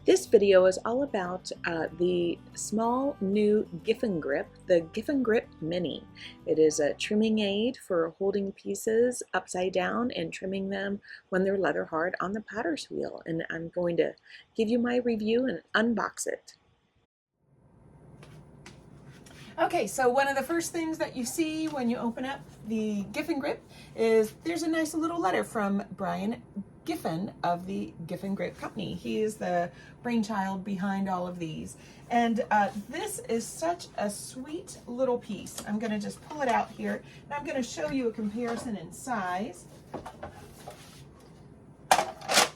This video is all about the small new Giffin Grip, the Giffin Grip Mini. It is a trimming aid for holding pieces upside down and trimming them when they're leather hard on the potter's wheel. And I'm going to give you my review and unbox it. Okay, so one of the first things that you see when you open up the Giffin Grip is there's a nice little letter from Brian Giffin of the Giffin Grip Company. He is the brainchild behind all of these. And this is such a sweet little piece. I'm going to just pull it out here, and I'm going to show you a comparison in size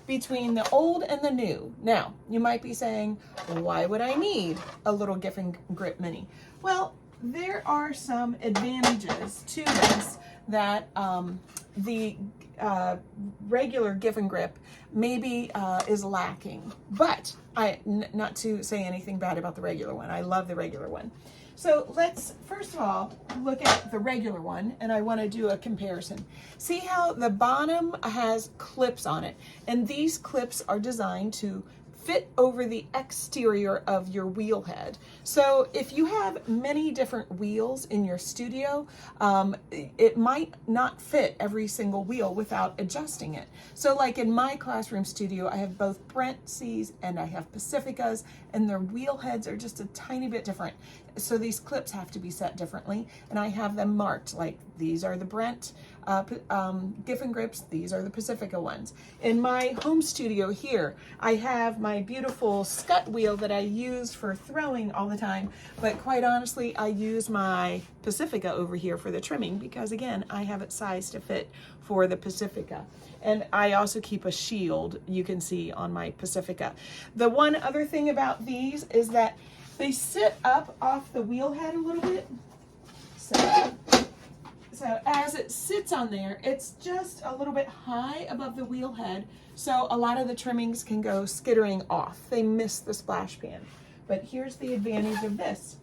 between the old and the new. Now, you might be saying, why would I need a little Giffin Grip Mini? Well, there are some advantages to this that the regular Giffin Grip maybe is lacking. But not to say anything bad about the regular one. I love the regular one. So let's first of all look at the regular one, and I want to do a comparison. See how the bottom has clips on it, and these clips are designed to fit over the exterior of your wheel head. So if you have many different wheels in your studio, it might not fit every single wheel without adjusting it. So like in my classroom studio, I have both Brent's and I have Pacificas, and their wheel heads are just a tiny bit different. So these clips have to be set differently, and I have them marked, like these are the Brent Giffin Grips, these are the Pacifica ones. In my home studio here, I have my beautiful scut wheel that I use for throwing all the time, but quite honestly, I use my Pacifica over here for the trimming because, again, I have it sized to fit for the Pacifica. And I also keep a shield, you can see, on my Pacifica. The one other thing about these is that they sit up off the wheel head a little bit. So as it sits on there, it's just a little bit high above the wheel head, so a lot of the trimmings can go skittering off. They miss the splash pan. But here's the advantage of this.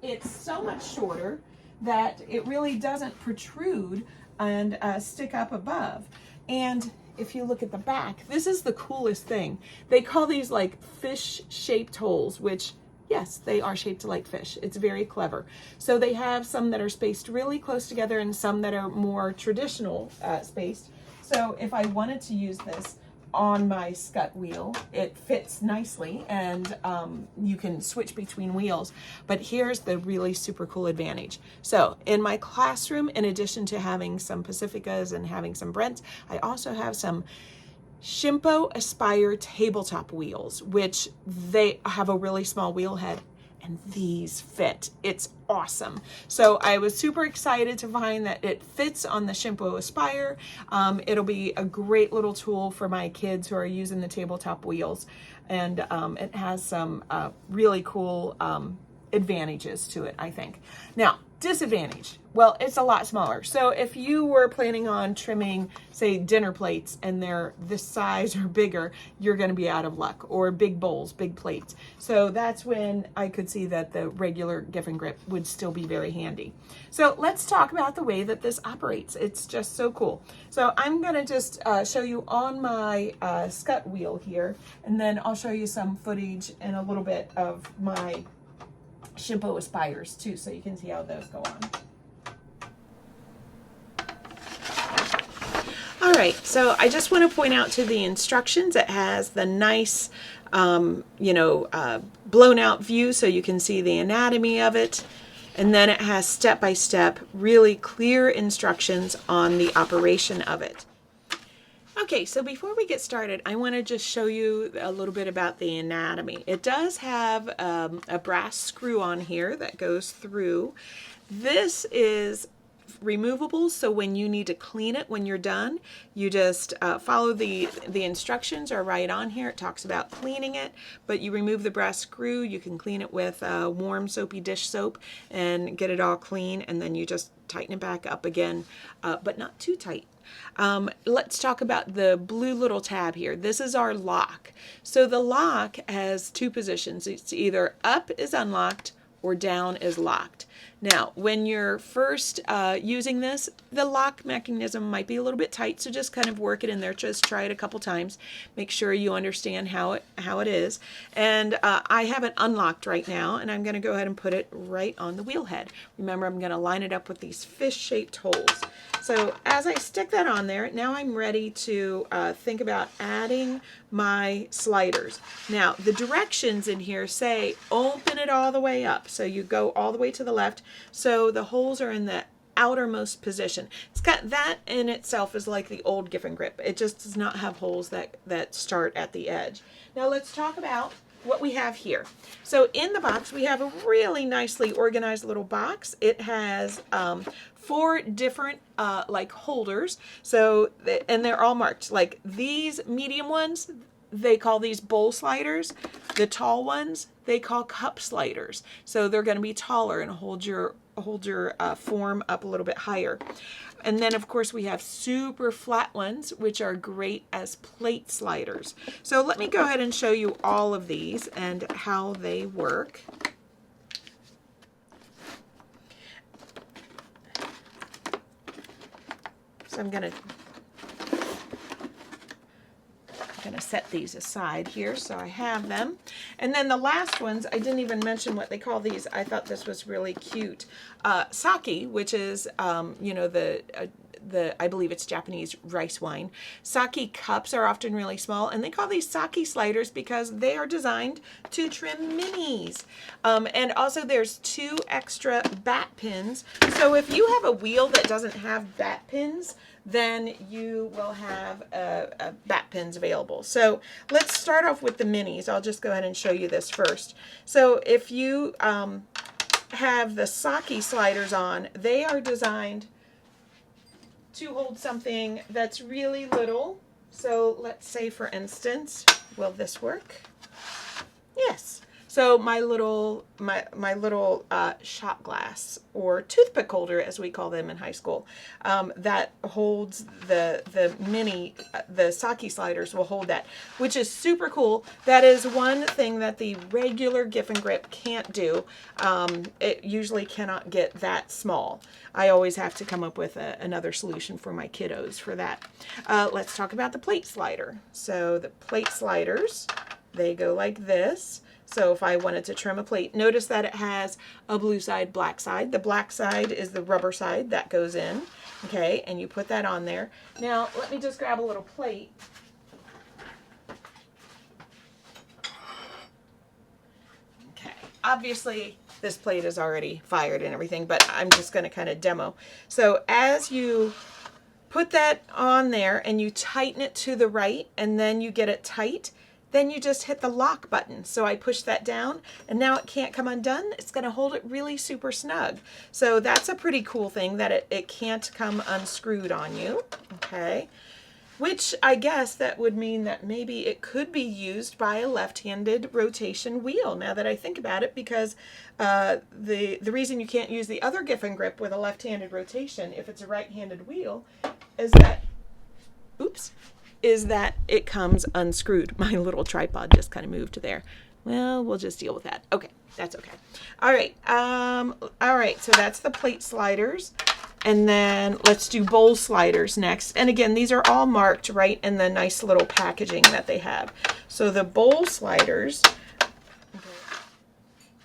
It's so much shorter that it really doesn't protrude and stick up above. And if you look at the back, this is the coolest thing. They call these like fish-shaped holes, which yes, they are shaped like fish. It's very clever. So they have some that are spaced really close together and some that are more traditional spaced. So if I wanted to use this on my scut wheel, it fits nicely, and you can switch between wheels. But here's the really super cool advantage. So in my classroom, in addition to having some Pacificas and having some Brents, I also have some Shimpo Aspire tabletop wheels, which they have a really small wheel head, and these fit. It's awesome. So I was super excited to find that it fits on the Shimpo Aspire. It'll be a great little tool for my kids who are using the tabletop wheels, and it has some really cool advantages to it, I think. Now, disadvantage, well, it's a lot smaller. So if you were planning on trimming, say, dinner plates, and they're this size or bigger, you're going to be out of luck. Or big bowls, big plates. So that's when I could see that the regular Giffin Grip would still be very handy. So let's talk about the way that this operates. It's just so cool. So I'm going to just show you on my scut wheel here, and then I'll show you some footage and a little bit of my Shimpo Aspires too, so you can see how those go on. All right, so I just want to point out to the instructions, it has the nice, blown out view so you can see the anatomy of it. And then it has step-by-step, really clear instructions on the operation of it. Okay, so before we get started, I want to just show you a little bit about the anatomy. It does have a brass screw on here that goes through. This is removable, so when you need to clean it when you're done, you just follow the instructions are right on here. It talks about cleaning it, but you remove the brass screw. You can clean it with warm soapy dish soap and get it all clean, and then you just tighten it back up again, but not too tight. Let's talk about the blue little tab here. This is our lock. So the lock has two positions. It's either up is unlocked or down is locked. Now, when you're first using this, the lock mechanism might be a little bit tight, so just kind of work it in there. Just try it a couple times. Make sure you understand how it is. And I have it unlocked right now, and I'm going to go ahead and put it right on the wheel head. Remember, I'm going to line it up with these fish-shaped holes. So as I stick that on there, now I'm ready to think about adding my sliders. Now, the directions in here say open it all the way up. So you go all the way to the left. So the holes are in the outermost position. It's got that in itself is like the old Giffin Grip. It just does not have holes that start at the edge. Now let's talk about what we have here. So in the box, we have a really nicely organized little box. It has 4 different like holders. So, and they're all marked. Like these medium ones, they call these bowl sliders. The tall ones, they call cup sliders. So they're going to be taller and hold your form up a little bit higher. And then of course we have super flat ones, which are great as plate sliders. So let me go ahead and show you all of these and how they work. So I'm going to set these aside here so I have them. And then the last ones, I didn't even mention what they call these. I thought this was really cute. Sake, which is, you know, I believe it's Japanese rice wine. Sake cups are often really small, and they call these sake sliders because they are designed to trim minis. And also there's 2 extra bat pins. So if you have a wheel that doesn't have bat pins, then you will have bat pins available. So let's start off with the minis. I'll just go ahead and show you this first. So if you have the sake sliders on, they are designed to hold something that's really little. So let's say, for instance, will this work? Yes. So my little shot glass, or toothpick holder as we call them in high school, that holds the mini, the sake sliders will hold that, which is super cool. That is one thing that the regular Giffin Grip can't do. It usually cannot get that small. I always have to come up with another solution for my kiddos for that. Let's talk about the plate slider. So the plate sliders, they go like this. So if I wanted to trim a plate, notice that it has a blue side, black side. The black side is the rubber side that goes in, okay, and you put that on there. Now, let me just grab a little plate. Okay, obviously this plate is already fired and everything, but I'm just going to kind of demo. So as you put that on there and you tighten it to the right, and then you get it tight, then you just hit the lock button. So I push that down, and now it can't come undone. It's going to hold it really super snug. So that's a pretty cool thing, that it can't come unscrewed on you, okay? Which I guess that would mean that maybe it could be used by a left-handed rotation wheel, now that I think about it, because the reason you can't use the other Giffin Grip with a left-handed rotation if it's a right-handed wheel is that, oops, is that it comes unscrewed. My little tripod just kind of moved to there. Well, we'll just deal with that. Okay, that's okay. All right, so that's the plate sliders. And then let's do bowl sliders next. And again, these are all marked right in the nice little packaging that they have. So the bowl sliders,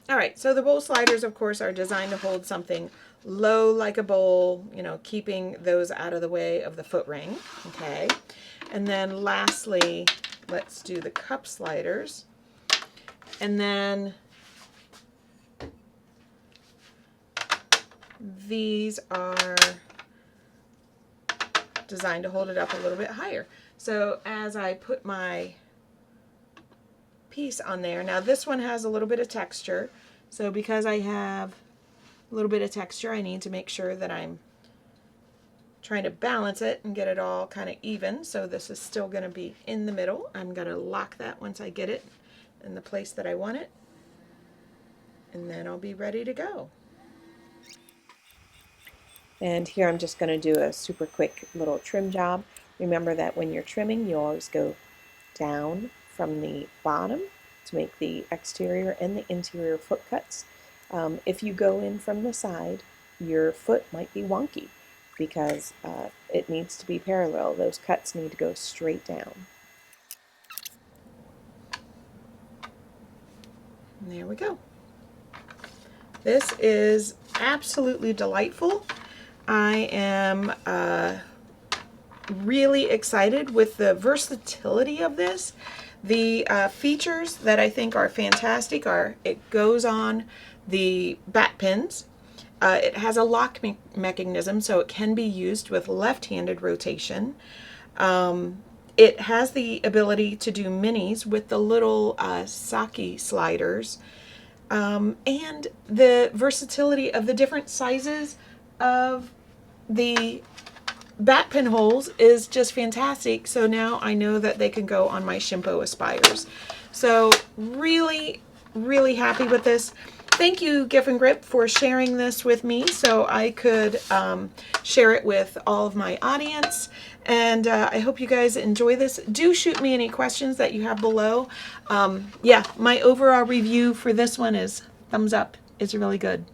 all right, so the bowl sliders, of course, are designed to hold something low like a bowl, you know, keeping those out of the way of the foot ring, okay? And then lastly, let's do the cup sliders. And then these are designed to hold it up a little bit higher. So as I put my piece on there, now this one has a little bit of texture. So because I have a little bit of texture, I need to make sure that I'm trying to balance it and get it all kind of even. So this is still going to be in the middle. I'm going to lock that once I get it in the place that I want it, and then I'll be ready to go. And here I'm just going to do a super quick little trim job. Remember that when you're trimming, you always go down from the bottom to make the exterior and the interior foot cuts. If you go in from the side, your foot might be wonky because it needs to be parallel. Those cuts need to go straight down. And there we go. This is absolutely delightful. I am really excited with the versatility of this. The features that I think are fantastic are it goes on the bat pins. It has a lock mechanism, so it can be used with left-handed rotation. It has the ability to do minis with the little sake sliders, and the versatility of the different sizes of the bat pin holes is just fantastic. So now I know that they can go on my Shimpo Aspires. So really, really happy with this. Thank you, Giffin Grip, for sharing this with me so I could share it with all of my audience. And I hope you guys enjoy this. Do shoot me any questions that you have below. Yeah, my overall review for this one is thumbs up. It's really good.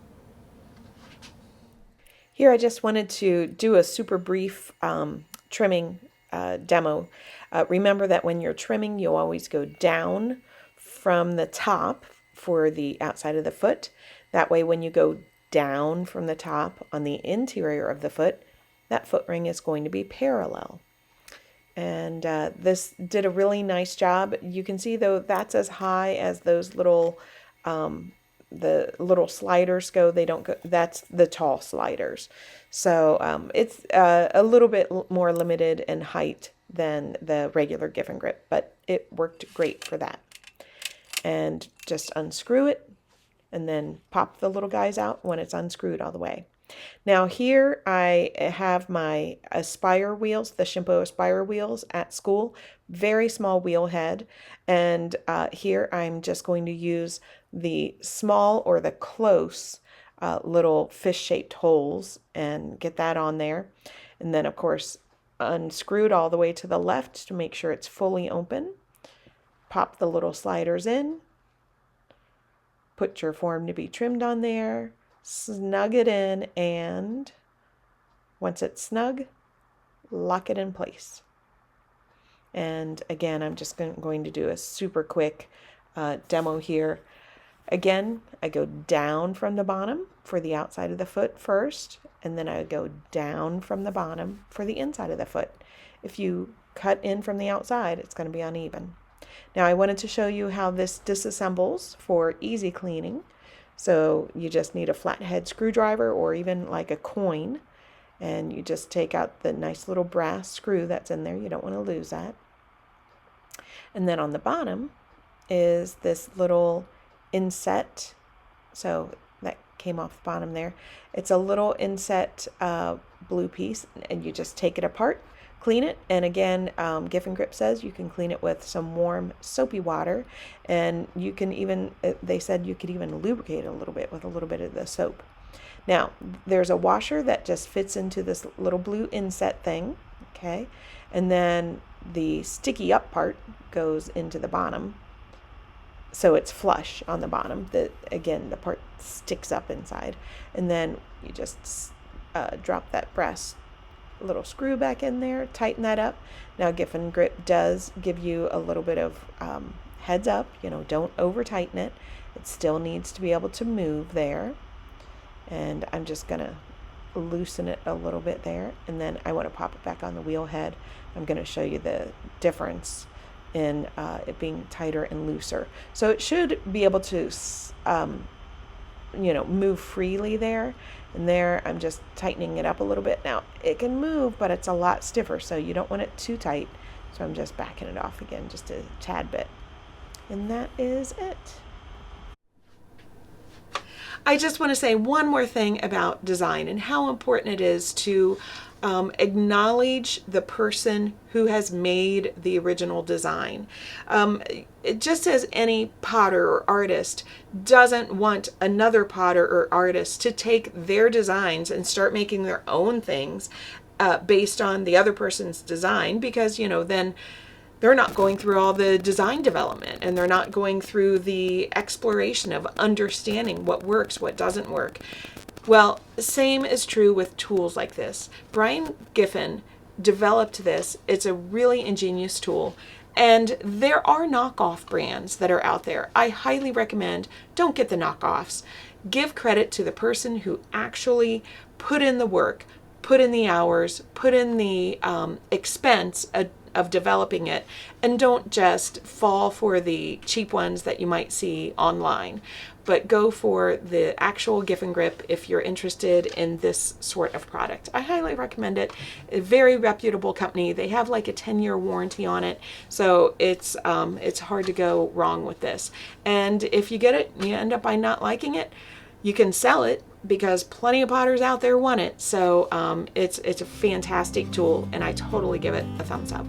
Here I just wanted to do a super brief trimming demo. Remember that when you're trimming, you always go down from the top for the outside of the foot. That way when you go down from the top on the interior of the foot, that foot ring is going to be parallel. And this did a really nice job. You can see though that's as high as those little the little sliders go. They don't go, that's the tall sliders. So it's a little bit more limited in height than the regular Giffin Grip, but it worked great for that. And just unscrew it and then pop the little guys out when it's unscrewed all the way. Now here I have my Aspire wheels, the Shimpo Aspire wheels at school, very small wheel head. And here I'm just going to use the small or the close little fish-shaped holes and get that on there. And then of course unscrew it all the way to the left to make sure it's fully open. Pop the little sliders in. Put your form to be trimmed on there. Snug it in, and once it's snug, lock it in place. And again, I'm just going to do a super quick demo here. Again, I go down from the bottom for the outside of the foot first, and then I go down from the bottom for the inside of the foot. If you cut in from the outside, it's going to be uneven. Now I wanted to show you how this disassembles for easy cleaning. So you just need a flathead screwdriver or even like a coin, and you just take out the nice little brass screw that's in there. You don't want to lose that. And then on the bottom is this little inset. So that came off the bottom there. It's a little inset blue piece, and you just take it apart, clean it, and again, Giffin Grip says you can clean it with some warm soapy water, and you can even, they said you could even lubricate it a little bit with a little bit of the soap. Now, there's a washer that just fits into this little blue inset thing, okay, and then the sticky up part goes into the bottom, so it's flush on the bottom. Again, the part sticks up inside, and then you just drop that brass little screw back in there, tighten that up. Now Giffin Grip does give you a little bit of heads up, you know, don't over tighten it. It still needs to be able to move there. And I'm just gonna loosen it a little bit there, and then I want to pop it back on the wheel head. I'm going to show you the difference in it being tighter and looser. So it should be able to you know, move freely there. And there I'm just tightening it up a little bit. Now it can move, but it's a lot stiffer, so you don't want it too tight. So I'm just backing it off again just a tad bit. And that is it. I just want to say one more thing about design and how important it is to acknowledge the person who has made the original design. Just as any potter or artist doesn't want another potter or artist to take their designs and start making their own things based on the other person's design, because, you know, then they're not going through all the design development, and they're not going through the exploration of understanding what works, what doesn't work. Well, the same is true with tools like this. Brian Giffin developed this. It's a really ingenious tool. And there are knockoff brands that are out there. I highly recommend don't get the knockoffs. Give credit to the person who actually put in the work, put in the hours, put in the expense of developing it, and don't just fall for the cheap ones that you might see online, but go for the actual Giffin Grip if you're interested in this sort of product. I highly recommend it. A very reputable company. They have like a 10-year warranty on it, so it's hard to go wrong with this. And if you get it, you end up by not liking it, you can sell it because plenty of potters out there want it. So it's a fantastic tool, and I totally give it a thumbs up.